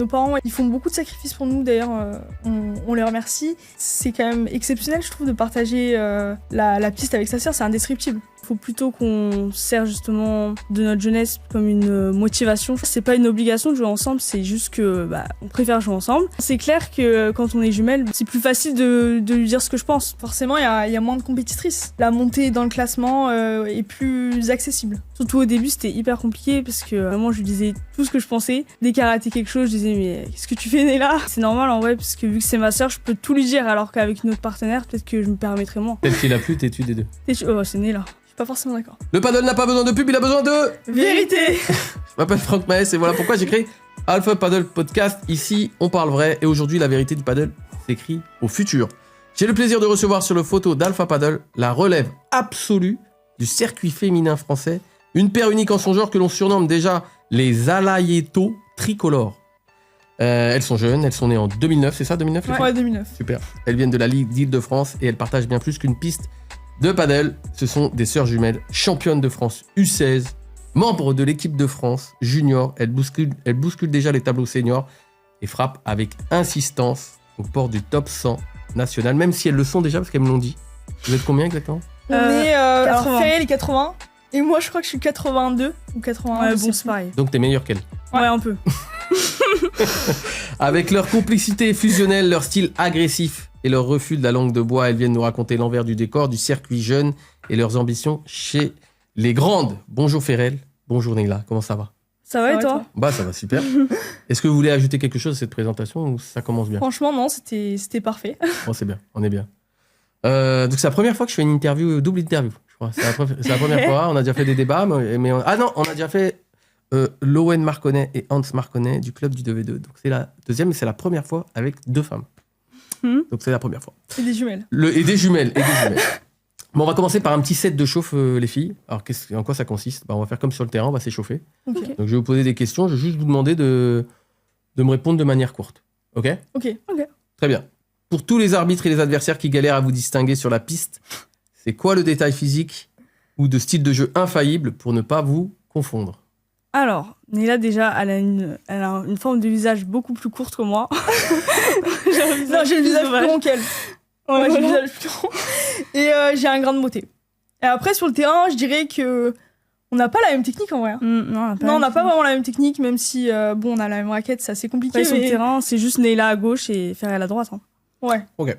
nos parents, ils font beaucoup de sacrifices pour nous, d'ailleurs, on les remercie. C'est quand même exceptionnel, je trouve, de partager la piste avec sa sœur, c'est indescriptible. Il faut plutôt qu'on sert justement de notre jeunesse comme une motivation. C'est pas une obligation de jouer ensemble, c'est juste que on préfère jouer ensemble. C'est clair que quand on est jumelles, c'est plus facile de lui dire ce que je pense. Forcément, il y a moins de compétitrices. La montée dans le classement est plus accessible. Surtout au début, c'était hyper compliqué parce que vraiment, je lui disais tout ce que je pensais. Dès qu'elle ratait quelque chose, je disais mais qu'est-ce que tu fais né là? C'est normal en vrai parce que vu que c'est ma sœur, je peux tout lui dire alors qu'avec une autre partenaire, peut-être que je me permettrais moins. Celle qui l'a plus, t'es-tu des deux? Oh, c'est né là. Pas forcément d'accord. Le paddle n'a pas besoin de pub, il a besoin de... Vérité. Je m'appelle Franck Maes et voilà pourquoi j'ai créé Alpha Paddle Podcast. Ici, on parle vrai et aujourd'hui, la vérité du paddle s'écrit au futur. J'ai le plaisir de recevoir sur le photo d'Alpha Paddle la relève absolue du circuit féminin français, une paire unique en son genre que l'on surnomme déjà les Alayeto tricolores. Elles sont jeunes, elles sont nées en 2009, c'est ça 2009 Ouais, 2009. Super. Elles viennent de la Ligue d'Île-de-France et elles partagent bien plus qu'une piste de paddle. Ce sont des sœurs jumelles, championnes de France U16, membres de l'équipe de France junior. Elles bousculent déjà les tableaux seniors et frappent avec insistance au port du top 100 national, même si elles le sont déjà parce qu'elles me l'ont dit. Vous êtes combien exactement? On est alors Ferré les 80 et moi je crois que je suis 82 ou 81. Ouais, bon, c'est pareil. Donc t'es meilleure qu'elles. Ouais, un peu. Avec leur complicité fusionnelle, leur style agressif et leur refus de la langue de bois, elles viennent nous raconter l'envers du décor du circuit jeune et leurs ambitions chez les grandes. Bonjour Ferrel, bonjour Neila, comment ça va? Ça va et toi? Bah ça va super. Est-ce que vous voulez ajouter quelque chose à cette présentation ou ça commence bien? Franchement non, c'était parfait. Bon c'est bien, on est bien. Donc c'est la première fois que je fais une interview, double interview, je crois. C'est la première fois, on a déjà fait des débats, mais on a déjà fait Lowen Marconnet et Hans Marconnet du club du 2v2. Donc c'est la deuxième, mais c'est la première fois avec deux femmes. Donc c'est la première fois. Et des jumelles. Et des jumelles. Bon, on va commencer par un petit set de chauffe, les filles. Alors en quoi ça consiste? On va faire comme sur le terrain, on va s'échauffer. Okay. Donc je vais vous poser des questions, je vais juste vous demander de me répondre de manière courte. Ok? Ok. Très bien. Pour tous les arbitres et les adversaires qui galèrent à vous distinguer sur la piste, c'est quoi le détail physique ou de style de jeu infaillible pour ne pas vous confondre? Alors, Neila déjà, elle a une forme de visage beaucoup plus courte que moi. J'ai le visage plus long qu'elle. Ouais, j'ai le visage plus long. Et j'ai un grain de beauté. Et après, sur le terrain, je dirais que on n'a pas la même technique en vrai. Non, on n'a pas vraiment la même technique, même si on a la même raquette, c'est assez compliqué. Sur le terrain, c'est juste Neila à gauche et Ferrel à droite. Hein. Ouais. Ok.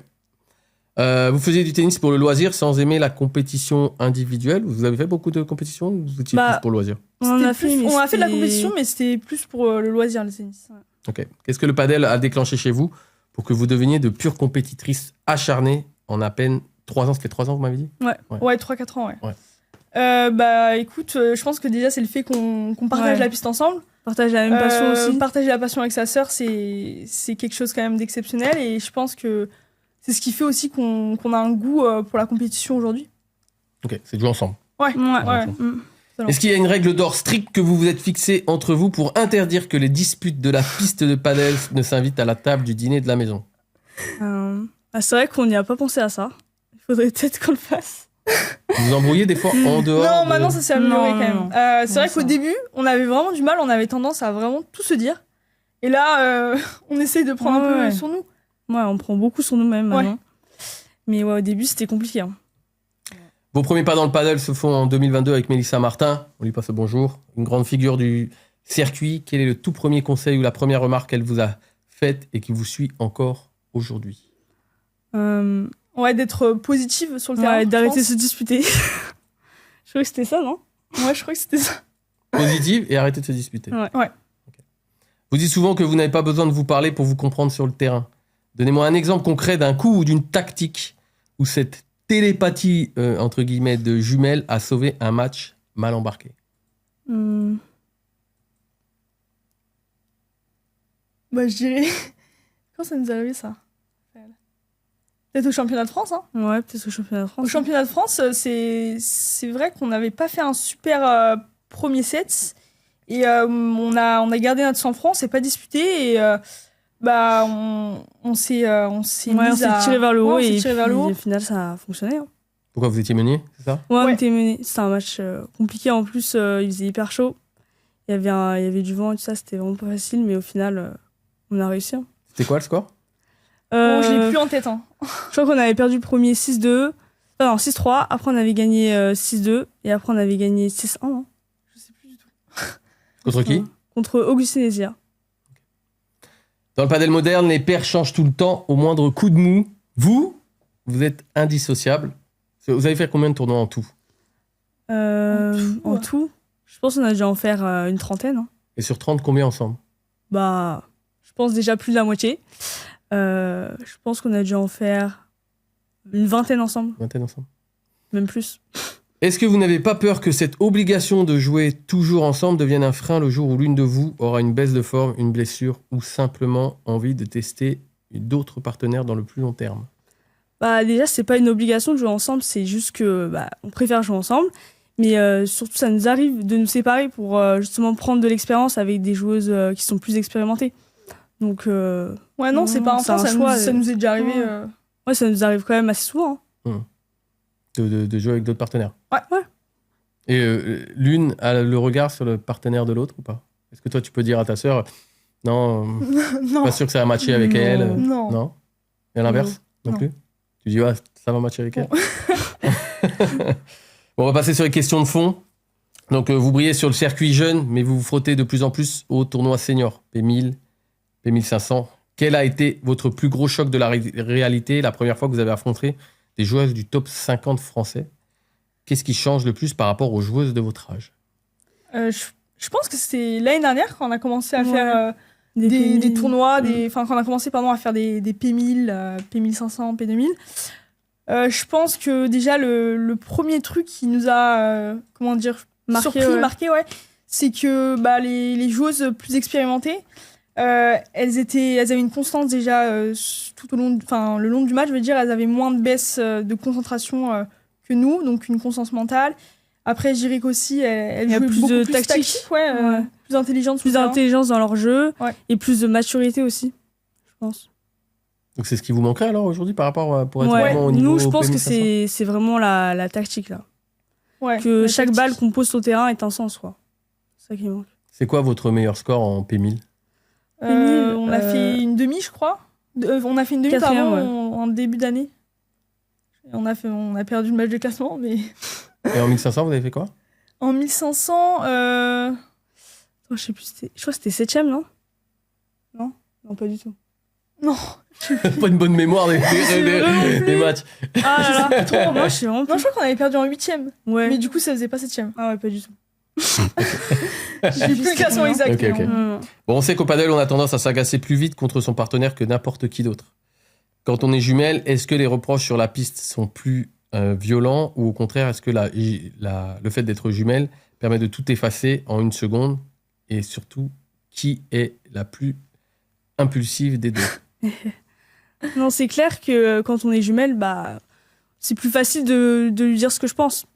Vous faisiez du tennis pour le loisir sans aimer la compétition individuelle? Vous avez fait beaucoup de compétitions ou vous étiez plus pour le loisir? On a fait de la compétition, mais c'était plus pour le loisir, le tennis. Ouais. Ok. Qu'est-ce que le padel a déclenché chez vous pour que vous deveniez de pures compétitrices acharnées en à peine 3 ans? Ça fait 3 ans, vous m'avez dit? Ouais, 3-4 ans, ouais. Écoute, je pense que déjà, c'est le fait qu'on partage la piste ensemble. Partage la même passion aussi. Partager la passion avec sa sœur, c'est quelque chose quand même d'exceptionnel. Et je pense que c'est ce qui fait aussi qu'on a un goût pour la compétition aujourd'hui. Ok, c'est de jouer ensemble. Ouais. Est-ce qu'il y a une règle d'or stricte que vous vous êtes fixée entre vous pour interdire que les disputes de la piste de padel ne s'invitent à la table du dîner de la maison? C'est vrai qu'on n'y a pas pensé à ça. Il faudrait peut-être qu'on le fasse. Vous vous embrouillez des fois en dehors? Non, maintenant ça s'est amélioré quand même. C'est vrai qu'au début, on avait vraiment du mal, on avait tendance à vraiment tout se dire. Et là, on essaye de prendre un peu sur nous. Ouais, on prend beaucoup sur nous-mêmes maintenant. Mais au début, c'était compliqué. Hein. Vos premiers pas dans le paddle se font en 2022 avec Mélissa Martin. On lui passe le bonjour. Une grande figure du circuit. Quel est le tout premier conseil ou la première remarque qu'elle vous a faite et qui vous suit encore aujourd'hui? D'être positive sur le terrain. D'arrêter de se disputer. Je crois que c'était ça, non? Ouais, je crois que c'était ça. Positive et arrêter de se disputer. Ouais. Okay. Vous dites souvent que vous n'avez pas besoin de vous parler pour vous comprendre sur le terrain. Donnez-moi un exemple concret d'un coup ou d'une tactique où cette télépathie, entre guillemets, de jumelles a sauvé un match mal embarqué. Je dirais... Quand ça nous est arrivé, ça? Peut-être au championnat de France, hein? Ouais, peut-être au championnat de France. Au championnat de France, c'est vrai qu'on n'avait pas fait un super premier set. Et on a gardé notre sang-froid, on s'est pas disputé. Et on s'est tiré vers le haut et au final ça a fonctionné. Hein. Pourquoi vous étiez mené, c'est ça? Ouais, on était mené. C'était un match compliqué en plus, il faisait hyper chaud. Il y avait du vent et tout ça, c'était vraiment pas facile, mais au final on a réussi. Hein. C'était quoi le score? Je l'ai plus en tête. Hein. Je crois qu'on avait perdu le premier 6-2. Non, 6-3. Après, on avait gagné 6-2. Et après, on avait gagné 6-1. Hein. Je sais plus du tout. Contre qui? Contre Augustin Hésia. Dans le padel moderne, les paires changent tout le temps au moindre coup de mou. Vous êtes indissociables. Vous avez fait combien de tournois en tout? En tout, je pense qu'on a dû en faire une trentaine. Hein. Et sur 30, combien ensemble? Bah, je pense déjà plus de la moitié. Je pense qu'on a dû en faire une vingtaine ensemble. Même plus. Est-ce que vous n'avez pas peur que cette obligation de jouer toujours ensemble devienne un frein le jour où l'une de vous aura une baisse de forme, une blessure ou simplement envie de tester d'autres partenaires dans le plus long terme? Bah déjà, c'est pas une obligation de jouer ensemble, c'est juste que on préfère jouer ensemble. Mais surtout, ça nous arrive de nous séparer pour justement prendre de l'expérience avec des joueuses qui sont plus expérimentées. Donc, ouais, non, c'est pas un frein, ça nous est déjà arrivé. Ouais, ça nous arrive quand même assez souvent. Hein. De jouer avec d'autres partenaires. Ouais. Et l'une a le regard sur le partenaire de l'autre ou pas? Est-ce que toi, tu peux dire à ta sœur, non, non. Pas sûr que ça va matcher avec elle? Non. Et à l'inverse? Non plus? Tu dis, ouais, ça va matcher avec elle? Bon, on va passer sur les questions de fond. Donc, vous brillez sur le circuit jeune, mais vous vous frottez de plus en plus au tournoi senior, P1000, P1500. Quel a été votre plus gros choc de la réalité la première fois que vous avez affronté des joueuses du top 50 français? Qu'est-ce qui change le plus par rapport aux joueuses de votre âge? Je pense que c'était l'année dernière quand on a commencé à faire des tournois, quand on a commencé à faire des P1000, P1500, P2000. Je pense que déjà le premier truc qui nous a marqué, c'est que les joueuses plus expérimentées, elles avaient une constance déjà tout au long, le long du match. Je veux dire, elles avaient moins de baisse de concentration que nous, donc une constance mentale. Après, je dirais qu'aussi elles jouaient plus beaucoup de plus tactique, plus intelligente, plus d'intelligence dans leur jeu et plus de maturité aussi, je pense. Donc c'est ce qui vous manquerait alors aujourd'hui par rapport pour être vraiment au niveau? Nous, je pense que c'est vraiment la tactique là. Ouais, que chaque balle qu'on pose sur le terrain est un sens, quoi. C'est ça qui manque. C'est quoi votre meilleur score en P1000? On a fait une demi, je crois. On a fait une demi en début d'année. On a perdu le match de classement, mais... Et en 1500, vous avez fait quoi? En 1500, je sais plus, je crois que c'était 7ème, non? Non, pas du tout. Non. Pas une bonne mémoire des matchs. Ah là là, trop, moi je sais vraiment plus. Non, je crois qu'on avait perdu en 8ème. Ouais. Mais du coup, ça faisait pas 7ème. Ah ouais, pas du tout. J'ai plus le classement exact. Okay. Bon, on sait qu'au padel, on a tendance à s'agacer plus vite contre son partenaire que n'importe qui d'autre. Quand on est jumelle, est-ce que les reproches sur la piste sont plus violents ou au contraire, est-ce que le fait d'être jumelle permet de tout effacer en une seconde? Et surtout, qui est la plus impulsive des deux? Non, c'est clair que quand on est jumelle, c'est plus facile de lui dire ce que je pense.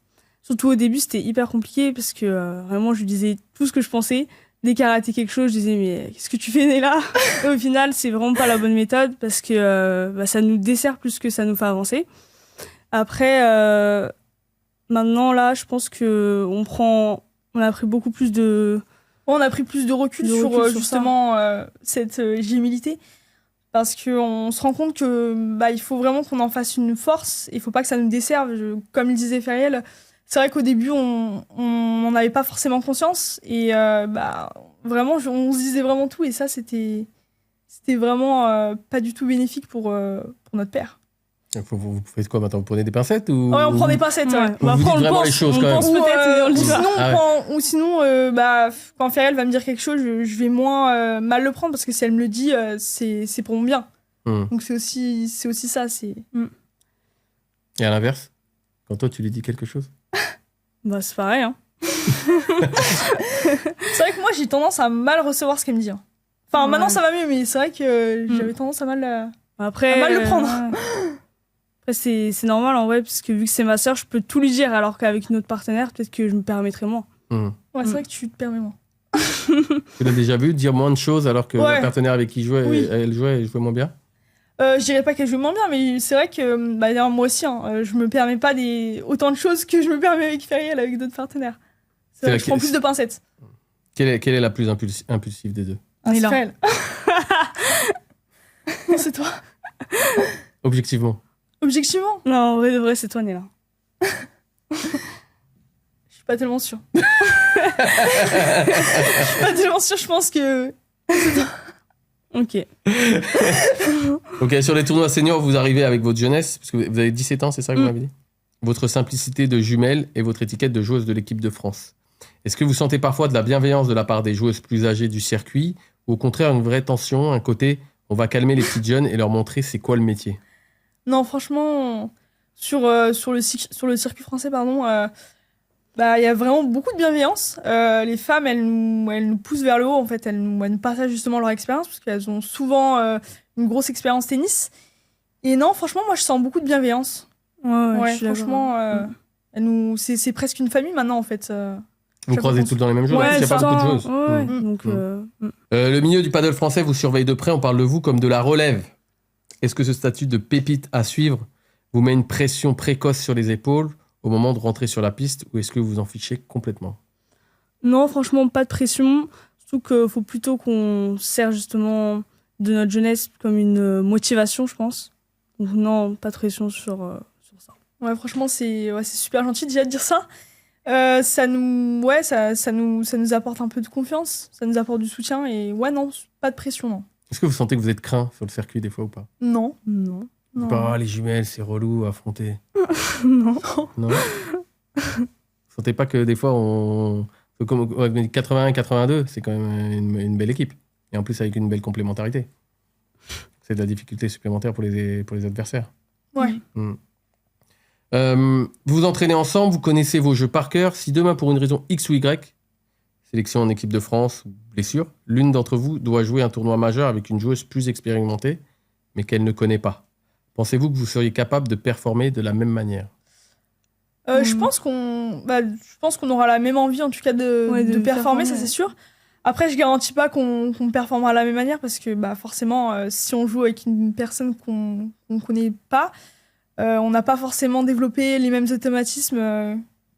Surtout au début, c'était hyper compliqué parce que vraiment, je lui disais tout ce que je pensais. Dès qu'elle ratait quelque chose, je disais mais qu'est-ce que tu fais Néla? Et au final, c'est vraiment pas la bonne méthode parce que ça nous dessert plus que ça nous fait avancer. Après, maintenant là, je pense que on a pris beaucoup plus de... On a pris plus de recul sur justement cette gémilité. Parce qu'on se rend compte que il faut vraiment qu'on en fasse une force. Il faut pas que ça nous desserve. Comme le disait Feriel, c'est vrai qu'au début, on n'en avait pas forcément conscience. Et vraiment, on se disait vraiment tout. Et ça, c'était vraiment pas du tout bénéfique pour notre paire. Vous faites quoi maintenant? Vous prenez des pincettes ou... Ouais, on prend des pincettes. Vous dites vraiment les choses quand même. Peut-être, on le dit. Sinon, quand Feriel va me dire quelque chose, je vais moins mal le prendre parce que si elle me le dit, c'est pour mon bien. Donc c'est aussi ça. Et à l'inverse, quand toi tu lui dis quelque chose? C'est pareil. Hein. C'est vrai que moi j'ai tendance à mal recevoir ce qu'elle me dit. Enfin maintenant ça va mieux, mais c'est vrai que j'avais tendance à mal le prendre. Après, c'est normal en vrai, parce que vu que c'est ma sœur, je peux tout lui dire, alors qu'avec une autre partenaire, peut-être que je me permettrais moins. Ouais, c'est vrai que tu te permets moins. Tu l'as déjà vu dire moins de choses alors que la partenaire avec qui elle jouait moins bien? Je dirais pas qu'elle jouait moins bien, mais c'est vrai que moi aussi, je me permets pas autant de choses que je me permets avec Feriel, avec d'autres partenaires. C'est vrai que je prends plus de pincettes. Quelle est la plus impulsive des deux? C'est Feriel. c'est toi. Objectivement. Objectivement. Non, en vrai de vrai, c'est toi, Néla. Je suis pas tellement sûre. Je suis pas tellement sûre, je pense que... Ok. Ok, sur les tournois seniors, vous arrivez avec votre jeunesse, parce que vous avez 17 ans, c'est ça que vous m'avez dit? Votre simplicité de jumelle et votre étiquette de joueuse de l'équipe de France. Est-ce que vous sentez parfois de la bienveillance de la part des joueuses plus âgées du circuit, ou au contraire une vraie tension, un côté on va calmer les petites jeunes et leur montrer c'est quoi le métier? Non, franchement, sur le circuit français, pardon, bah, il y a vraiment beaucoup de bienveillance. Les femmes, elles nous poussent vers le haut, en fait. Elles nous partagent justement leur expérience, parce qu'elles ont souvent une grosse expérience tennis. Et non, franchement, moi, je sens beaucoup de bienveillance. Ouais, franchement, c'est presque une famille maintenant, en fait. Vous croisez tout le temps les mêmes joueuses, Ouais, il n'y a pas beaucoup de joueuses. Ouais, Mm. donc... Le milieu du paddle français vous surveille de près, on parle de vous comme de la relève. Est-ce que ce statut de pépite à suivre vous met une pression précoce sur les épaules au moment de rentrer sur la piste, ou est-ce que vous en fichez complètement? Non, franchement, pas de pression. Surtout qu'il faut plutôt qu'on sert justement de notre jeunesse comme une motivation, je pense. Donc non, pas de pression sur ça. Ouais, franchement, c'est super gentil déjà de dire ça. Ça nous apporte un peu de confiance, ça nous apporte du soutien, et ouais, non, pas de pression, non. Est-ce que vous sentez que vous êtes craint sur le circuit des fois ou pas? Non. Non. Pas les jumelles, c'est relou à affronter. Non. Non. Vous sentez pas que des fois, comme 81-82, c'est quand même une belle équipe. Et en plus, avec une belle complémentarité. C'est de la difficulté supplémentaire pour les adversaires. Ouais. Vous vous entraînez ensemble, vous connaissez vos jeux par cœur. Si demain, pour une raison X ou Y, sélection en équipe de France, blessure, l'une d'entre vous doit jouer un tournoi majeur avec une joueuse plus expérimentée, mais qu'elle ne connaît pas, pensez-vous que vous seriez capable de performer de la même manière? Je pense qu'on aura la même envie, en tout cas, de performer, ça c'est sûr. Après, je garantis pas qu'on performera de la même manière, parce que forcément, si on joue avec une personne qu'on connaît pas, on n'a pas forcément développé les mêmes automatismes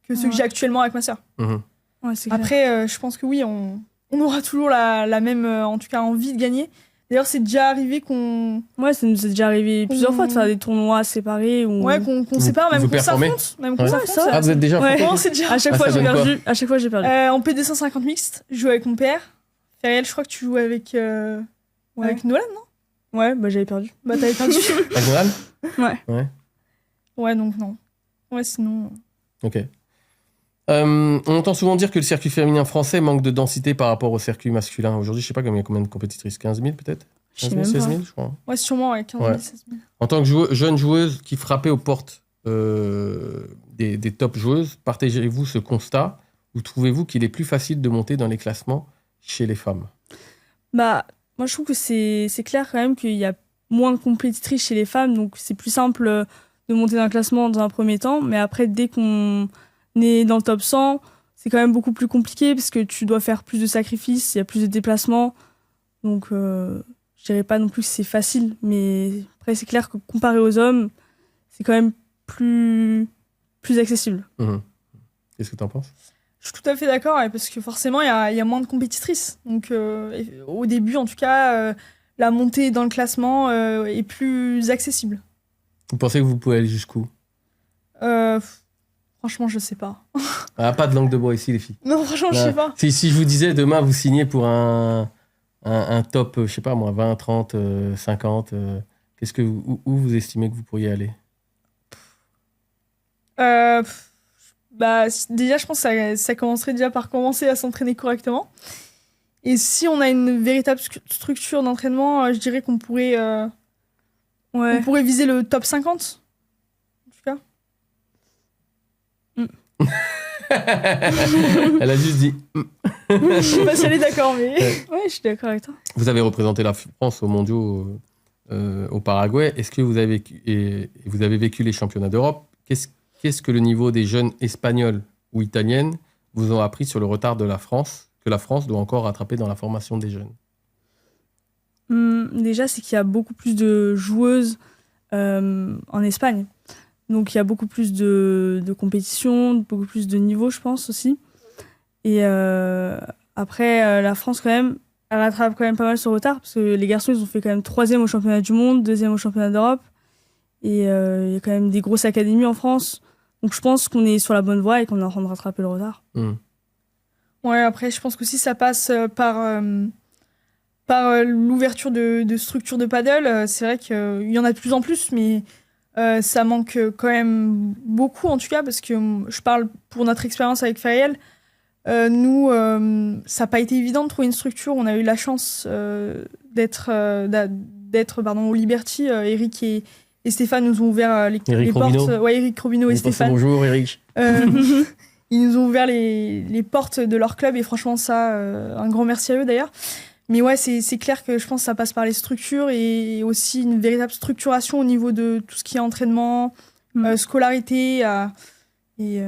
que ceux que j'ai actuellement avec ma sœur. Ouais, c'est clair. Après, je pense que oui, on aura toujours la même, en tout cas, envie de gagner. D'ailleurs, c'est déjà arrivé qu'on... Ouais, ça nous est déjà arrivé plusieurs fois de faire des tournois séparés. Ouais, qu'on sépare, même qu'on s'affronte. Ah, vous êtes déjà affrontés? Non, c'est déjà... À chaque fois, j'ai perdu. À chaque fois, j'ai perdu. En PD150 mixte, je joue avec mon père. Feriel, je crois que tu joues avec Nolan, non? Ouais, j'avais perdu. T'avais perdu. Avec Nolan? Ouais. Ouais, donc non. Ouais, sinon... Ok. On entend souvent dire que le circuit féminin français manque de densité par rapport au circuit masculin. Aujourd'hui, je sais pas il y a combien de compétitrices, 15 000 peut-être? 15 000, 16 000, je crois. Ouais, sûrement, 15 000, 16 000. En tant que jeune joueuse qui frappait aux portes des top joueuses, partagez-vous ce constat, ou trouvez-vous qu'il est plus facile de monter dans les classements chez les femmes? Moi, je trouve que c'est clair quand même qu'il y a moins de compétitrices chez les femmes, donc c'est plus simple de monter dans le classement dans un premier temps, mais après, dès qu'on est dans le top 100, c'est quand même beaucoup plus compliqué parce que tu dois faire plus de sacrifices, il y a plus de déplacements. Donc, je dirais pas non plus que c'est facile, mais après, c'est clair que comparé aux hommes, c'est quand même plus accessible. Qu'est-ce que tu en penses? Je suis tout à fait d'accord, parce que forcément, il y a moins de compétitrices. Donc, au début, en tout cas, la montée dans le classement est plus accessible. Vous pensez que vous pouvez aller jusqu'où? Franchement, je sais pas. Pas de langue de bois ici, les filles. Non, franchement, je sais pas. Si je vous disais, demain, vous signez pour un top, je sais pas moi, 20, 30, 50, où vous estimez que vous pourriez aller? Déjà, je pense que ça commencerait déjà par commencer à s'entraîner correctement. Et si on a une véritable structure d'entraînement, je dirais qu'on pourrait, on pourrait viser le top 50. Elle a juste dit. Je sais pas si elle est d'accord, mais. Ouais, je suis d'accord avec toi. Vous avez représenté la France aux mondiaux au Paraguay. Est-ce que vous avez vécu les championnats d'Europe? Qu'est-ce que le niveau des jeunes espagnols ou italiennes vous ont appris sur le retard de la France, que la France doit encore rattraper dans la formation des jeunes? Déjà, c'est qu'il y a beaucoup plus de joueuses en Espagne. Donc, il y a beaucoup plus de compétition, beaucoup plus de niveau, je pense, aussi. Et après, la France, quand même, elle rattrape quand même pas mal son retard parce que les garçons, ils ont fait quand même 3e au championnat du monde, 2e au championnat d'Europe. Et il y a quand même des grosses académies en France. Donc je pense qu'on est sur la bonne voie et qu'on est en train de rattraper le retard. Ouais, après, je pense qu'aussi ça passe par l'ouverture de structures de paddle. C'est vrai qu'il y en a de plus en plus, mais ça manque quand même beaucoup, en tout cas, parce que je parle pour notre expérience avec Feriel. Nous, ça n'a pas été évident de trouver une structure. On a eu la chance d'être au Liberty. Eric et Stéphane nous ont ouvert les portes. Ouais, Eric Robineau et Stéphane. Bonjour Eric. Ils nous ont ouvert les portes de leur club et franchement, ça, un grand merci à eux d'ailleurs. Mais ouais, c'est clair que je pense que ça passe par les structures et aussi une véritable structuration au niveau de tout ce qui est entraînement, scolarité. Et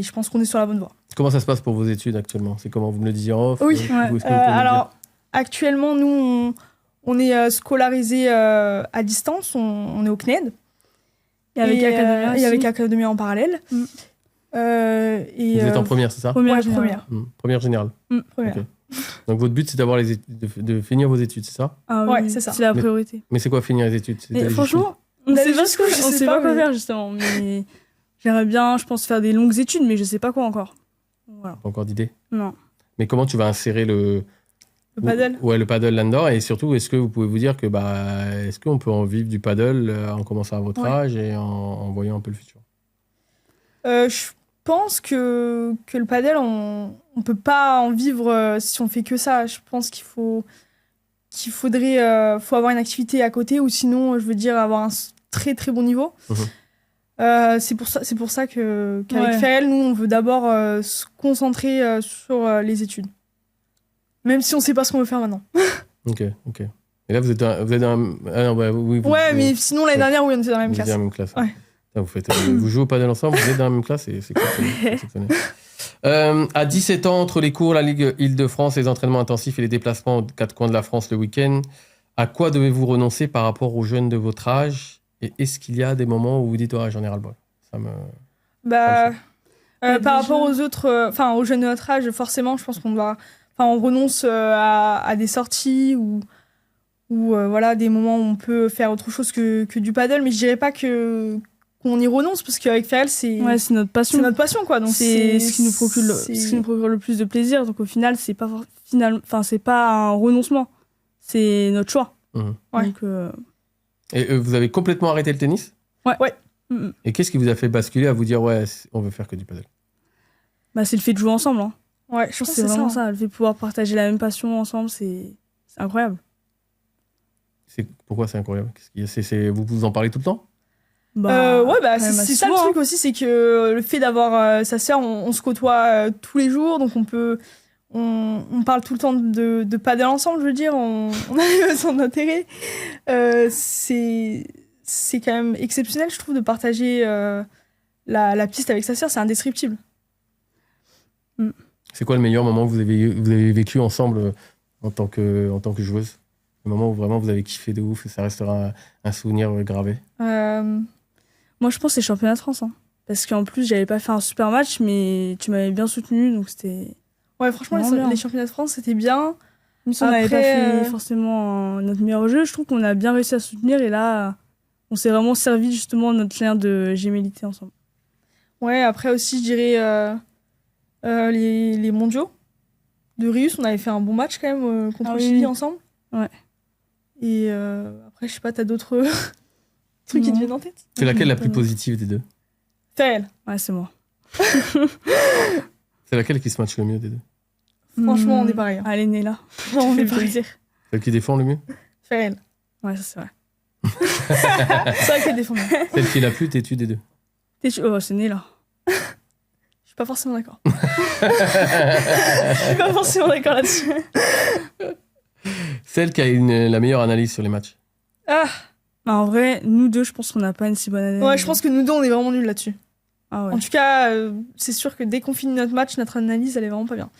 je pense qu'on est sur la bonne voie. Comment ça se passe pour vos études actuellement? C'est comment, vous me le disiez en off? Oui, alors actuellement, nous, on est scolarisés à distance, on est au CNED. Et avec Academia en parallèle. Vous êtes en première, c'est ça? Première. Première générale. Première. Okay. Donc votre but, c'est de finir vos études, c'est ça? Ah oui, ouais, c'est ça. C'est la priorité. Mais c'est quoi finir les études? Mais franchement, on sait pas quoi faire justement. Mais j'aimerais bien, je pense, faire des longues études, mais je sais pas quoi encore. Voilà. Pas encore d'idée? Non. Mais comment tu vas insérer le paddle? Ouais, le paddle là-dedans. Et surtout, est-ce que vous pouvez vous dire que est-ce qu'on peut en vivre du paddle en commençant à votre âge et en voyant un peu le futur? Je pense que le paddle, on peut pas en vivre si on fait que ça. Je pense faut avoir une activité à côté ou sinon, je veux dire, avoir un très très bon niveau. C'est pour ça qu'avec Feriel, nous, on veut d'abord se concentrer sur les études. Même si on sait pas ce qu'on veut faire maintenant. Ok. Et là, vous êtes un... Ah non, bah, oui, mais sinon, l'année dernière, oui, on était dans la même classe. Dans la même classe. Ouais. Vous jouez au paddle ensemble, vous êtes dans la même classe, c'est exceptionnel. À 17 ans, entre les cours, la Ligue Île-de-France, les entraînements intensifs et les déplacements aux 4 coins de la France le week-end, à quoi devez-vous renoncer par rapport aux jeunes de votre âge? Et est-ce qu'il y a des moments où vous dites j'en ai ras-le-bol? Par rapport aux autres, aux jeunes de notre âge, forcément, je pense on renonce à des sorties ou voilà, des moments où on peut faire autre chose que du paddle, mais je dirais pas qu'on y renonce parce qu'avec Feriel, c'est notre passion. C'est notre passion, quoi. Donc c'est ce qui nous procure le plus de plaisir. Donc au final, c'est pas un renoncement, c'est notre choix. Ouais. Donc, Et vous avez complètement arrêté le tennis? Ouais. Et qu'est-ce qui vous a fait basculer à vous dire on veut faire que du paddle? C'est le fait de jouer ensemble. Hein. Ouais, je pense que c'est vraiment ça. Le fait de pouvoir partager la même passion ensemble, c'est incroyable. Pourquoi c'est incroyable? Vous en parlez tout le temps? C'est ça le truc aussi, c'est que le fait d'avoir sa sœur, on se côtoie tous les jours, donc on parle tout le temps de paddle ensemble, je veux dire, on a son intérêt. C'est quand même exceptionnel, je trouve, de partager la piste avec sa sœur, c'est indescriptible. C'est quoi le meilleur moment que vous avez vécu ensemble en tant que joueuse? Le moment où vraiment vous avez kiffé de ouf et ça restera un souvenir gravé? Moi, je pense que c'est le championnat de France. Hein. Parce qu'en plus, j'avais pas fait un super match, mais tu m'avais bien soutenu, donc c'était... Ouais, franchement, les championnats de France, c'était bien. Même si on n'avait pas fait forcément notre meilleur jeu, je trouve qu'on a bien réussi à soutenir. Et là, on s'est vraiment servi justement de notre lien de gémellité ensemble. Ouais, après aussi, je dirais les mondiaux de Rius. On avait fait un bon match quand même contre Chili ensemble. Ouais. Et après, je sais pas, t'as d'autres trucs qui te viennent en tête? C'est laquelle la plus positive des deux? Feriel. Ouais, c'est moi. C'est laquelle qui se matche le mieux des deux? Franchement, on est pareil. Hein. Elle est née là. On est pareil. Celle qui défend le mieux? Feriel. Ouais, ça c'est vrai. C'est vrai qu'elle défend bien. Celle qui est la plus têtue des deux? C'est née là. Je suis pas forcément d'accord. Je suis pas forcément d'accord là-dessus. Celle qui a la meilleure analyse sur les matchs? En vrai, nous deux, je pense qu'on n'a pas une si bonne analyse. Ouais, je pense que nous deux, on est vraiment nuls là-dessus. Ah ouais. En tout cas, c'est sûr que dès qu'on finit notre match, notre analyse, elle est vraiment pas bien.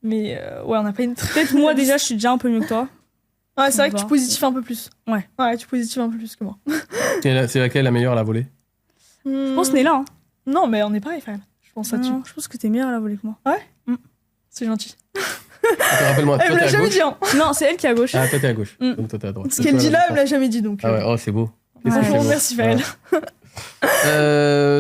Mais on n'a pas une très... Peut-être moi, déjà, je suis déjà un peu mieux que toi. Ouais, c'est vrai que tu positives un peu plus. Ouais. Ouais, tu positives un peu plus que moi. C'est laquelle la meilleure à la volée? Je pense Néla. Hein. Non, mais on est pareil, Feriel. Je pense là-dessus. Je pense que t'es meilleure à la volée que moi. Ouais. C'est gentil. Rappelle-moi, Elle toi me t'es l'a à jamais gauche. dit, hein. Non, c'est elle qui est à gauche. Ah, toi t'es à gauche. Mm. Donc toi t'es à droite. Ce qu'elle dit là, elle me l'a jamais dit, donc. Ah ouais, oh, c'est beau. Qu'est-ce que Franchement, c'est beau. merci, Faël.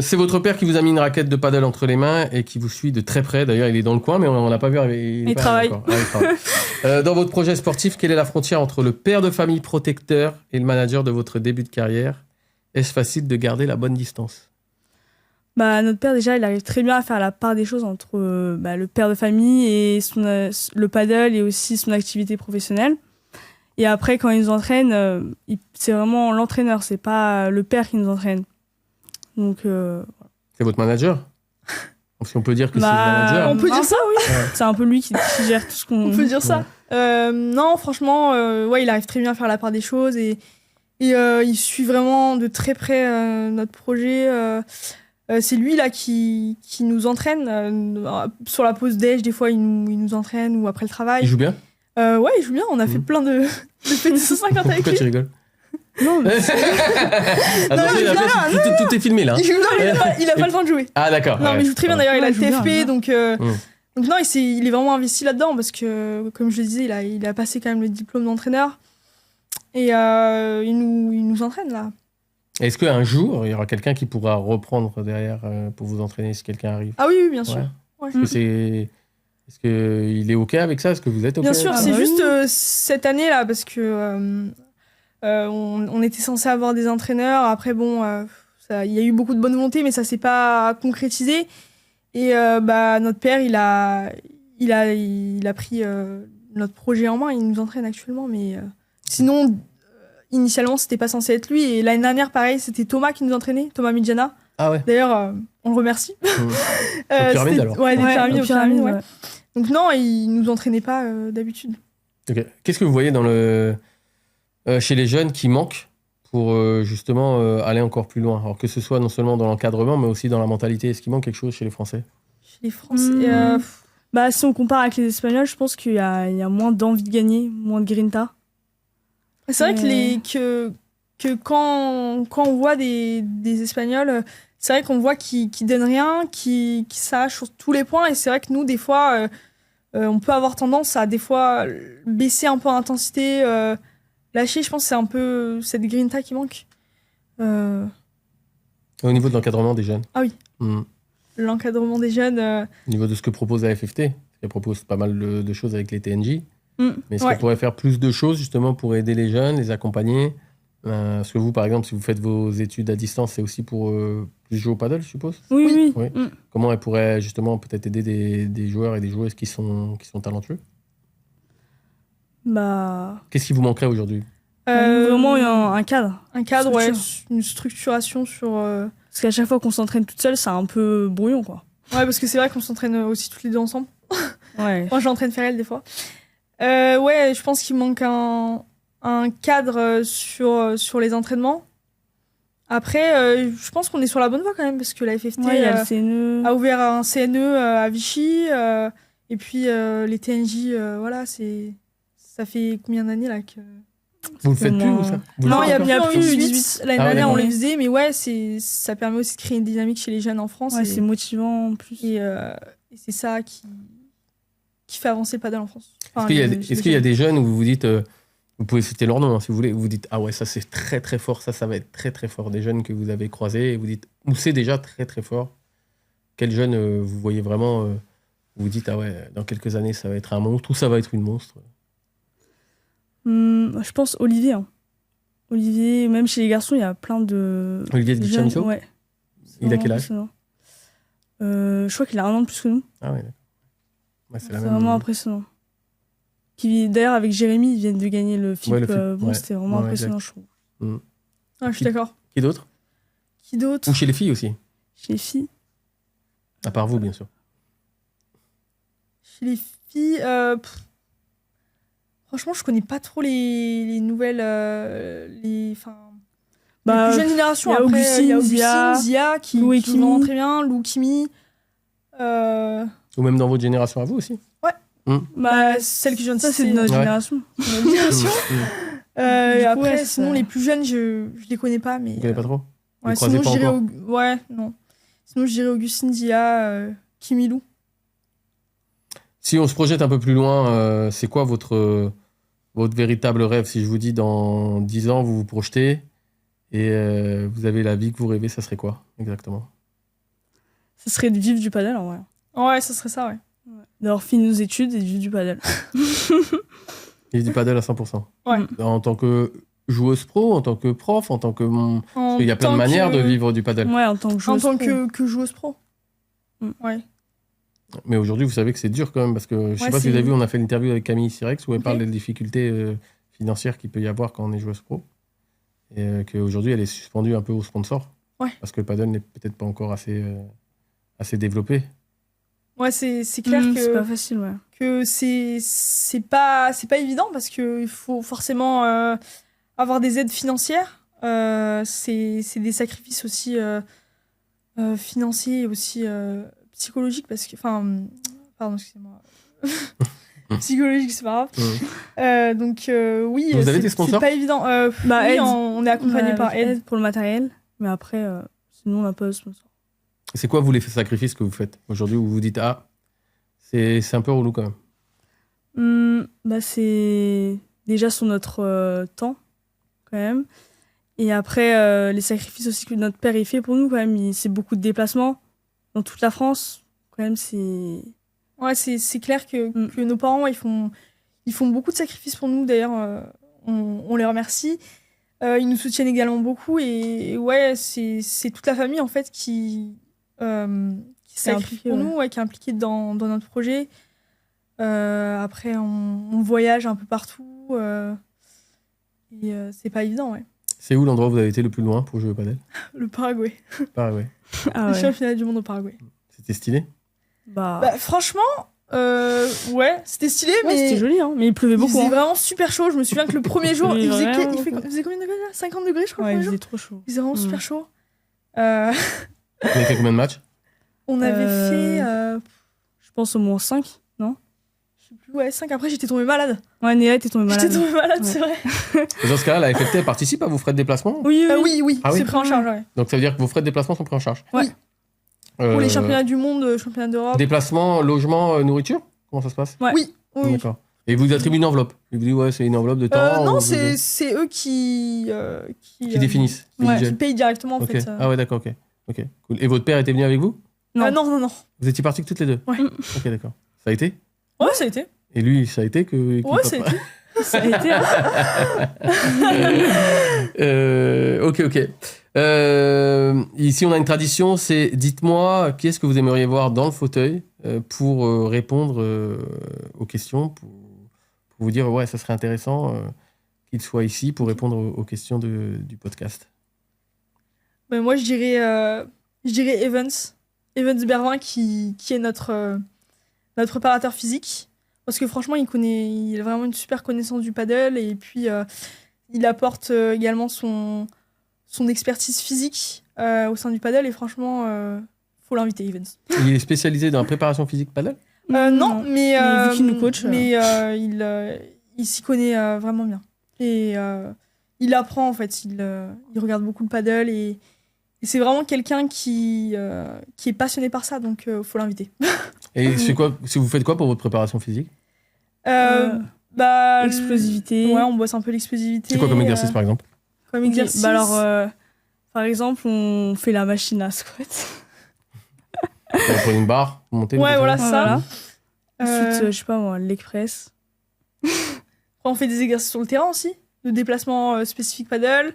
C'est votre père qui vous a mis une raquette de paddle entre les mains et qui vous suit de très près. D'ailleurs, il est dans le coin, mais on l'a pas vu arriver. Il travaille. Ah, il travaille. Dans votre projet sportif, quelle est la frontière entre le père de famille protecteur et le manager de votre début de carrière? Est-ce facile de garder la bonne distance? Bah, notre père, déjà, il arrive très bien à faire la part des choses entre le père de famille et le paddle et aussi son activité professionnelle. Et après, quand il nous entraîne, c'est vraiment l'entraîneur, c'est pas le père qui nous entraîne. Donc, C'est votre manager? Si on peut dire que c'est le manager. On peut dire ça, oui. Ouais. c'est un peu lui qui gère tout ce qu'on... On peut dire ça. Non, franchement, ouais, il arrive très bien à faire la part des choses et il suit vraiment de très près notre projet. C'est lui là qui nous entraîne. Sur la pause déj, des fois, il nous entraîne ou après le travail. Il joue bien? Ouais, il joue bien. On a fait plein de petits 150 avec Pourquoi lui. tu rigoles? Non, mais Attention, tout est filmé là. Il joue bien, il a pas le temps de jouer. Ah d'accord. Non, ouais. mais il joue très bien. D'ailleurs, il a Ouais, le il joue bien, TFP, bien. donc non, il est vraiment investi là-dedans parce que, comme je le disais, il a passé quand même le diplôme d'entraîneur et il nous entraîne là. Est-ce qu'un jour, il y aura quelqu'un qui pourra reprendre derrière pour vous entraîner si quelqu'un arrive? Ah oui, oui, bien sûr. Ouais. Ouais. Est-ce qu'il est OK avec ça? Est-ce que vous êtes OK Bien avec sûr, ça? c'est bah juste cette année là parce que on était censé avoir des entraîneurs. Après, bon, il y a eu beaucoup de bonne volonté, mais ça s'est pas concrétisé. Et notre père, il a pris notre projet en main. Il nous entraîne actuellement, mais sinon, initialement, c'était pas censé être lui. Et l'année dernière, pareil, c'était Thomas qui nous entraînait, Thomas Midjana. Ah ouais. D'ailleurs, on le remercie. Au pyramide, alors. Ouais, des pyramides, au aux pyramides, ouais. ouais. Donc non, il nous entraînait pas d'habitude. Ok. Qu'est-ce que vous voyez chez les jeunes qui manquent pour justement aller encore plus loin? Alors que ce soit non seulement dans l'encadrement, mais aussi dans la mentalité. Est-ce qu'il manque quelque chose chez les Français? Chez les Français, Bah, si on compare avec les Espagnols, je pense qu'il y a moins d'envie de gagner, moins de grinta. c'est vrai que quand on voit des Espagnols, c'est vrai qu'on voit qu'ils donnent rien, qu'ils s'arrachent sur tous les points. Et c'est vrai que nous, des fois, on peut avoir tendance à des fois baisser un peu l'intensité, lâcher. Je pense que c'est un peu cette grinta qui manque. Au niveau de l'encadrement des jeunes? Ah oui. L'encadrement des jeunes. Au niveau de ce que propose la FFT? Elle propose pas mal de choses avec les TNJ. Mais est-ce Ouais. qu'elle pourrait faire plus de choses justement pour aider les jeunes, les accompagner? Parce que vous, par exemple, si vous faites vos études à distance, c'est aussi pour plus jouer au paddle, je suppose? Oui. Oui. Comment elle pourrait justement peut-être aider des joueurs et des joueuses qui sont talentueux? Bah, Qu'est-ce qui vous manquerait aujourd'hui? vraiment un cadre. Un cadre, ouais, Structure. une structuration sur. Parce qu'à chaque fois qu'on s'entraîne toute seule, c'est un peu brouillon, quoi. Ouais, parce que c'est vrai qu'on s'entraîne aussi toutes les deux ensemble. Ouais. Moi, j'entraîne Ferrel des fois. Ouais, je pense qu'il manque un cadre sur les entraînements. Après, je pense qu'on est sur la bonne voie quand même, parce que la FFT Ouais, il y a le CNE. a ouvert un CNE à Vichy. Et puis, les TNJ, voilà, ça fait combien d'années là que... Vous le faites plus ou ça? Vous le Non, faites il y a encore? plus en 18. U18. L'année Ah ouais, dernière, on d'accord. les faisait, mais ouais, ça permet aussi de créer une dynamique chez les jeunes en France. Ouais, et c'est motivant en plus. et c'est ça qui fait avancer le paddle en France. Enfin, Est-ce qu'il y a des jeunes où vous vous dites, vous pouvez citer leur nom hein, si vous voulez, où vous dites ah ouais ça c'est très très fort, ça va être très très fort, des jeunes que vous avez croisés et vous dites ou c'est déjà très très fort. Quel jeune vous voyez vraiment, vous dites ah ouais dans quelques années ça va être un monstre ou ça va être une monstre? Je pense Olivier. Hein. Olivier, même chez les garçons, il y a plein de. Olivier Di jeunes, Chamisso? ouais. Il a quel âge? Impressionnant. Je crois qu'il a 1 an de plus que nous. Ah ouais, d'accord. Ouais, c'est C'est la même. vraiment impressionnant. D'ailleurs, avec Jérémy, ils viennent de gagner le FIP. Ouais, le FIP, ouais. C'était vraiment Ouais, impressionnant, je trouve. Ah, je suis d'accord. Qui d'autre? Qui d'autre? Ou chez les filles aussi, Chez les filles. à part vous bien sûr. Chez les filles, franchement, je connais pas trop les nouvelles, les Bah, plus jeunes générations. il y a Après, Augustine, il y a Augustine, Zia, qui Lou et qui Kimi. vont très bien, Lou, Kimi. Ou même dans votre génération à vous aussi. Bah, celle que je viens de Ça, c'est de citer, notre Ouais. génération. notre génération. Du Et coup, après, ouais, sinon, ça- les plus jeunes, je les connais pas. Mais, Vous connaissez pas trop? ouais, Vous croisez sinon, pas je dirais encore? ouais, non. Sinon, je dirais Augustine, Zia, Kimi, Lou. Si on se projette un peu plus loin, c'est quoi votre véritable rêve? Si je vous dis dans 10 ans, vous vous projetez et vous avez la vie que vous rêvez, ça serait quoi exactement? Ça serait de vivre du paddle en vrai. Ouais, ça serait ça, ouais. D'avoir fini nos études et de vivre du paddle. Vivre du paddle à 100%. Ouais. En tant que joueuse pro, en tant que prof, en tant que... En Il y a plein de tant manières que- de vivre du paddle. Ouais, en tant que En joueuse tant pro. que joueuse pro. Ouais. Mais aujourd'hui, vous savez que c'est dur quand même, parce que je sais Ouais, pas si vous c'est- avez vu, on a fait l'interview avec Camille Sirex où elle Ok. parle des difficultés financières qu'il peut y avoir quand on est joueuse pro. Et qu'aujourd'hui, elle est suspendue un peu aux sponsors. Ouais. Parce que le paddle n'est peut-être pas encore assez développé. Ouais, c'est clair C'est pas que, facile, ouais. que c'est pas évident parce qu'il faut forcément avoir des aides financières. C'est des sacrifices aussi financiers et aussi psychologiques parce que... Enfin, pardon, excusez-moi. Psychologique, c'est pas grave. Donc oui, Vous avez des sponsors? c'est pas évident. Bah, oui, Aide. on est accompagné par Aide. pour le matériel. Mais après, sinon, on n'a pas de sponsor. C'est quoi, vous, les sacrifices que vous faites aujourd'hui où vous vous dites, ah, c'est un peu relou quand même? Bah, c'est déjà sur notre temps, quand même. Et après, les sacrifices aussi que notre père il fait pour nous, quand même. C'est beaucoup de déplacements dans toute la France. Quand même, c'est... Ouais, c'est clair que nos parents, ils font beaucoup de sacrifices pour nous. D'ailleurs, on les remercie. Ils nous soutiennent également beaucoup. Et ouais, c'est toute la famille, en fait, qui sacrifie impliquée, pour ouais. nous, ouais, qui est impliquée dans notre projet. Après, on voyage un peu partout. Et c'est pas évident, ouais. C'est où l'endroit où vous avez été le plus loin pour jouer au paddle? Le Paraguay. Paraguay. Ah Les ouais. championnats du monde au Paraguay. C'était stylé? Bah, Bah, franchement, ouais, c'était stylé, ouais, mais... c'était joli, hein. Mais il pleuvait Il beaucoup. faisait hein. vraiment super chaud. Je me souviens que le premier jour, Il il faisait, vraiment il beaucoup. faisait combien de degrés là? 50 degrés, je crois, Ouais, le il premier faisait jour. trop chaud. Il faisait vraiment Mm. super chaud. Vous avez fait combien de matchs? On avait fait, Je pense au moins 5, non? je sais plus, ouais, 5. Après, j'étais tombée malade. Ouais, Néa, t'es tombée malade. J'étais tombée malade, Ouais. c'est vrai. Et dans ce cas-là, la FFT participe à vos frais de déplacement? Oui, Oui, Ah oui c'est pris en charge, ouais. Donc ça veut dire que vos frais de déplacement sont pris en charge? Ouais. Pour les championnats du monde, championnats d'Europe. Déplacement, logement, nourriture? Comment ça se passe? Ouais. Oui, oui. D'accord. Et ils vous attribuent une enveloppe? Ils vous disent, ouais, c'est une enveloppe de temps? Non, ou- c'est eux qui Qui définissent le ouais, budget. qui payent directement, en Ok. fait. Ah ouais, d'accord, ok. Cool. Et votre père était venu avec vous? Non. Non. Vous étiez partis que toutes les deux? Ouais. Ok, d'accord. Ça a été? Ouais, ça a été. Et lui, ça a été que... Ouais, ça a été. Ça a été. Ok. Ici, on a une tradition, c'est dites-moi qui est-ce que vous aimeriez voir dans le fauteuil pour répondre aux questions, pour vous dire, ouais, ça serait intéressant qu'il soit ici pour répondre aux questions du podcast. Ben, moi, je dirais Evans Bervin, qui est notre préparateur physique. Parce que franchement, il a vraiment une super connaissance du paddle. Et puis, il apporte également son expertise physique au sein du paddle. Et franchement, faut l'inviter, Evans. Il est spécialisé dans la préparation physique paddle? Non, mais vu qu'il nous coach, mais il s'y connaît vraiment bien. Et il apprend, en fait. Il regarde beaucoup le paddle. Et c'est vraiment quelqu'un qui est passionné par ça. Donc, faut l'inviter. Et c'est quoi, si vous faites quoi pour votre préparation physique? Bah, Explosivité. Ouais, on bosse un peu l'explosivité. C'est quoi comme exercice, par exemple? Comme Ok, exercice. bah alors, par exemple, on fait la machine à squat. Vous prenez une barre, vous montez? Ouais, vous voilà, descendez? ça. Ensuite, je sais pas moi, leg press. On fait des exercices sur le terrain aussi, de déplacement spécifique paddle.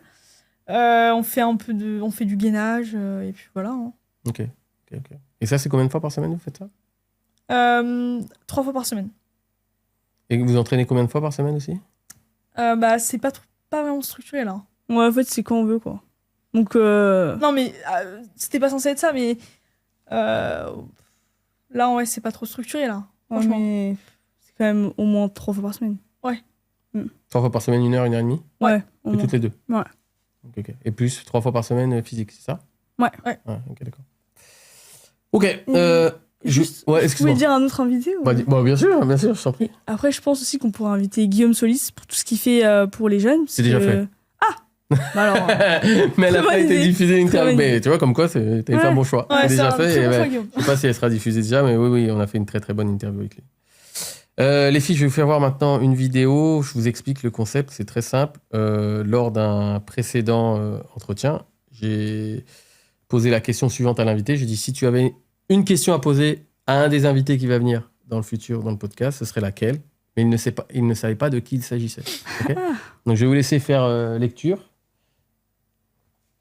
On fait du gainage, et puis voilà. Hein. Ok. Et ça, c'est combien de fois par semaine vous faites ça? 3 fois par semaine. Et vous entraînez combien de fois par semaine aussi? Bah, c'est pas vraiment structuré là. Ouais, en fait, c'est quand on veut, quoi. Donc, Non, mais c'était pas censé être ça, mais là, ouais, c'est pas trop structuré là. ouais, Franchement. mais c'est quand même au moins 3 fois par semaine. 3 fois par semaine, 1 heure, 1h30? Ouais, au Et moins. toutes les deux? Ouais. Ok. Et plus 3 fois par semaine physique, c'est ça? Ouais. Ok, d'accord. Ok. Juste, Ouais, vous pouvez excuse-moi. dire un autre invité ou... Bah, bien sûr, je t'en prie. Après, je pense aussi qu'on pourrait inviter Guillaume Solis pour tout ce qu'il fait pour les jeunes. C'est déjà fait. Ah bah alors, Mais elle a Très pas bonne été idée. diffusée une Très interview. bonne Mais tu vois, comme quoi, t'as fait un bon choix. Ouais, c'est déjà un fait. très Et bon ouais, choix, Guillaume. je sais pas si elle sera diffusée déjà, mais oui, on a fait une très très bonne interview avec lui. Les filles, je vais vous faire voir maintenant une vidéo. Je vous explique le concept, c'est très simple. Lors d'un précédent entretien, j'ai posé la question suivante à l'invité. J'ai dit, si tu avais une question à poser à un des invités qui va venir dans le futur, dans le podcast, ce serait laquelle? Mais il ne savait pas de qui il s'agissait. Okay. Donc, je vais vous laisser faire lecture.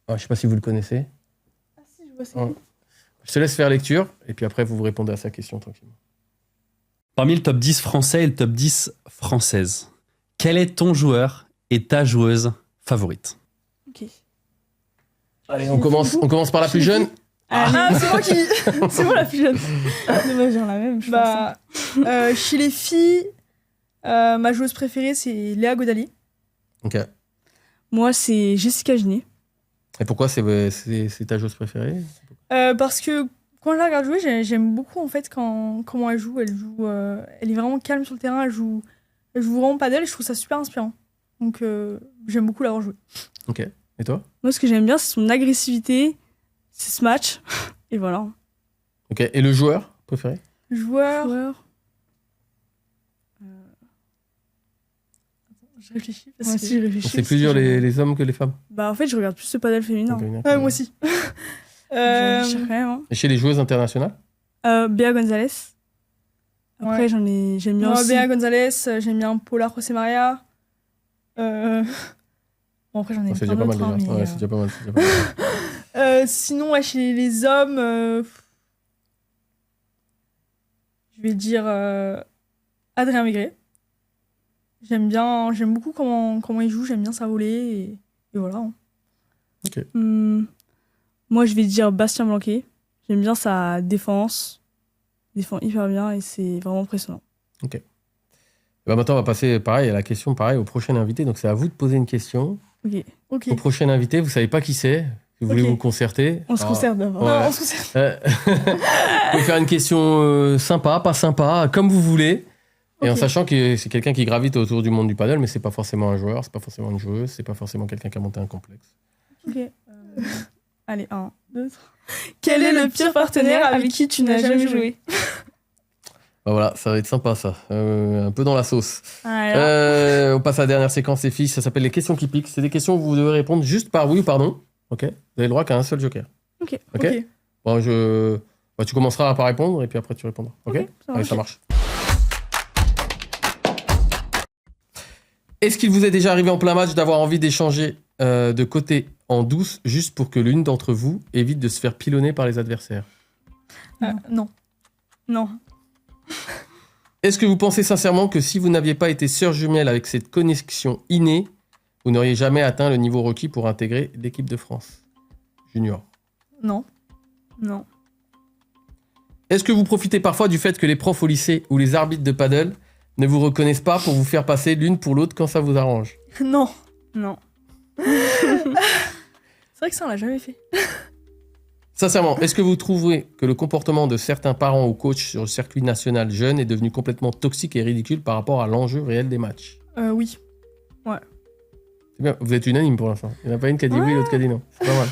Je ne sais pas si vous le connaissez. Ah si, je vois ça. Je te laisse faire lecture, et puis après, vous répondez à sa question tranquillement. Parmi le top 10 français et le top 10 française, quel est ton joueur et ta joueuse favorite? Ok. Allez, on commence par la plus jeune. Ah, c'est moi qui... c'est moi la plus jeune. Dommage, j'en ai la même, je pense. Chez les filles, ma joueuse préférée, c'est Léa Godali. Ok. Moi, c'est Jessica Ginet. Et pourquoi c'est ta joueuse préférée? Parce que quand je la regarde jouer, j'aime beaucoup en fait comment elle joue. Elle est vraiment calme sur le terrain. Elle joue vraiment padel et je trouve ça super inspirant. Donc j'aime beaucoup l'avoir joué. Ok. Et toi? Moi, ce que j'aime bien, c'est son agressivité, c'est ce match. Et voilà. Ok. Et le joueur préféré? Joueur. Attends, je réfléchis. Parce que... je réfléchis. C'est plus dur les hommes que les femmes. Bah en fait, je regarde plus le padel féminin. Okay, Moi aussi. Je réfléchis quand même. Hein. Et chez les joueuses internationales? Béa Gonzalez. Après, Ouais. j'aime bien aussi. Béa Gonzalez, j'aime bien Paula José Maria. Bon, après, j'en ai C'est plein déjà pas mal d'autres. déjà. Hein, mais, Ouais, c'est déjà pas mal. c'est déjà pas mal. sinon, ouais, chez les hommes, je vais dire Adrien Maigret. J'aime beaucoup comment il joue, j'aime bien sa volée et voilà. Hein. Ok. Moi, je vais dire Bastien Blanquet. J'aime bien sa défense. Il défend hyper bien et c'est vraiment impressionnant. Ok. Et bah maintenant, on va passer pareil à la question, pareil au prochain invité. Donc, c'est à vous de poser une question. Ok. Au prochain invité, vous savez pas qui c'est. Vous voulez Ok. vous concerter. On se concerne d'abord. Ouais. Non, on se concerne. Vous pouvez faire une question sympa, pas sympa, comme vous voulez. Et en Ok. sachant que c'est quelqu'un qui gravite autour du monde du paddle, mais c'est pas forcément un joueur, c'est pas forcément une joueuse, c'est pas forcément quelqu'un qui a monté un complexe. Ok. Allez, 1, 2, 3. Quel est le pire partenaire avec qui tu n'as jamais joué? Bah voilà, ça va être sympa ça. Un peu dans la sauce. Alors, On passe à la dernière séquence, les filles. Ça s'appelle les questions qui piquent. C'est des questions où vous devez répondre juste par oui ou par non. Ok. Vous avez le droit qu'à un seul joker. Ok. Ok. Bon, tu commenceras par répondre et puis après tu répondras. Ok. Allez, ça marche. Est-ce qu'il vous est déjà arrivé en plein match d'avoir envie d'échanger de côté en douce juste pour que l'une d'entre vous évite de se faire pilonner par les adversaires? Non. non. Est-ce que vous pensez sincèrement que si vous n'aviez pas été sœur jumelle avec cette connexion innée, vous n'auriez jamais atteint le niveau requis pour intégrer l'équipe de France junior? Non. Non. Est-ce que vous profitez parfois du fait que les profs au lycée ou les arbitres de paddle ne vous reconnaissent pas pour vous faire passer l'une pour l'autre quand ça vous arrange? Non. Non. C'est vrai que ça, on l'a jamais fait. Sincèrement, est-ce que vous trouvez que le comportement de certains parents ou coachs sur le circuit national jeune est devenu complètement toxique et ridicule par rapport à l'enjeu réel des matchs? Oui. C'est bien, vous êtes unanime pour l'instant. Il n'y en a pas une qui a dit oui, l'autre qui a dit non. C'est pas mal.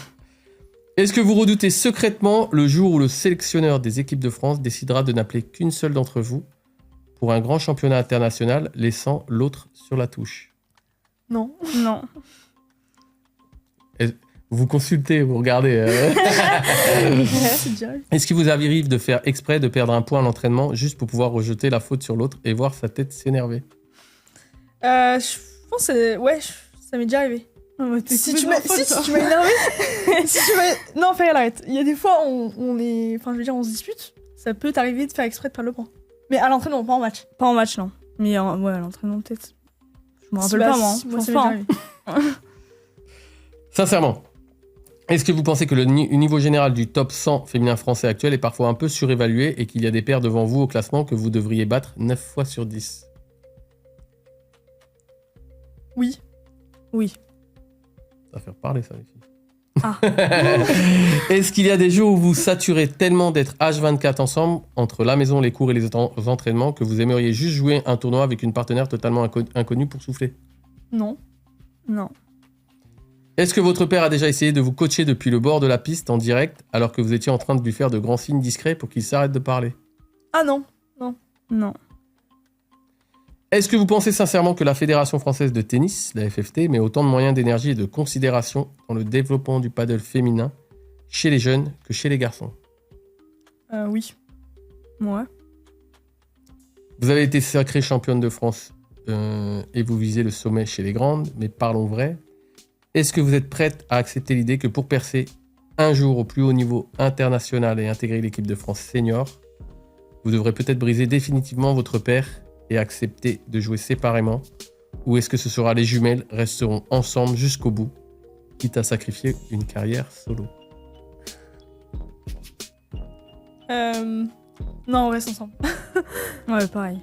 Est-ce que vous redoutez secrètement le jour où le sélectionneur des équipes de France décidera de n'appeler qu'une seule d'entre vous pour un grand championnat international, laissant l'autre sur la touche? Non. Non. Vous consultez, vous regardez. C'est déjà arrivé. Est-ce qu'il vous arrive de faire exprès de perdre un point à l'entraînement juste pour pouvoir rejeter la faute sur l'autre et voir sa tête s'énerver? Je pense que ça m'est déjà arrivé. Si tu m'as énervé, non, fais arrête. Il y a des fois, on se dispute. Ça peut t'arriver de faire exprès de perdre le point. Mais à l'entraînement, pas en match. Pas en match, non. Mais à l'entraînement, peut-être. Je me rappelle Bah, pas, moi. moi, ça Pense m'est pas, déjà arrivé. Sincèrement, est-ce que vous pensez que le niveau général du top 100 féminin français actuel est parfois un peu surévalué et qu'il y a des paires devant vous au classement que vous devriez battre 9 fois sur 10? Oui. Oui. Ça va faire parler ça, les filles. Ah. Est-ce qu'il y a des jours où vous saturez tellement d'être H24 ensemble, entre la maison, les cours et les entraînements, que vous aimeriez juste jouer un tournoi avec une partenaire totalement inconnue pour souffler? Non. Non. Est-ce que votre père a déjà essayé de vous coacher depuis le bord de la piste en direct alors que vous étiez en train de lui faire de grands signes discrets pour qu'il s'arrête de parler? Ah non. Non. Est-ce que vous pensez sincèrement que la Fédération française de tennis, la FFT, met autant de moyens, d'énergie et de considération dans le développement du paddle féminin chez les jeunes que chez les garçons? Oui. Ouais. Vous avez été sacrée championne de France et vous visez le sommet chez les grandes, mais parlons vrai. Est-ce que vous êtes prête à accepter l'idée que pour percer un jour au plus haut niveau international et intégrer l'équipe de France senior, vous devrez peut-être briser définitivement votre paire et accepter de jouer séparément? Ou est-ce que ce sera les jumelles resteront ensemble jusqu'au bout, quitte à sacrifier une carrière solo? Non, on reste ensemble. Ouais, pareil.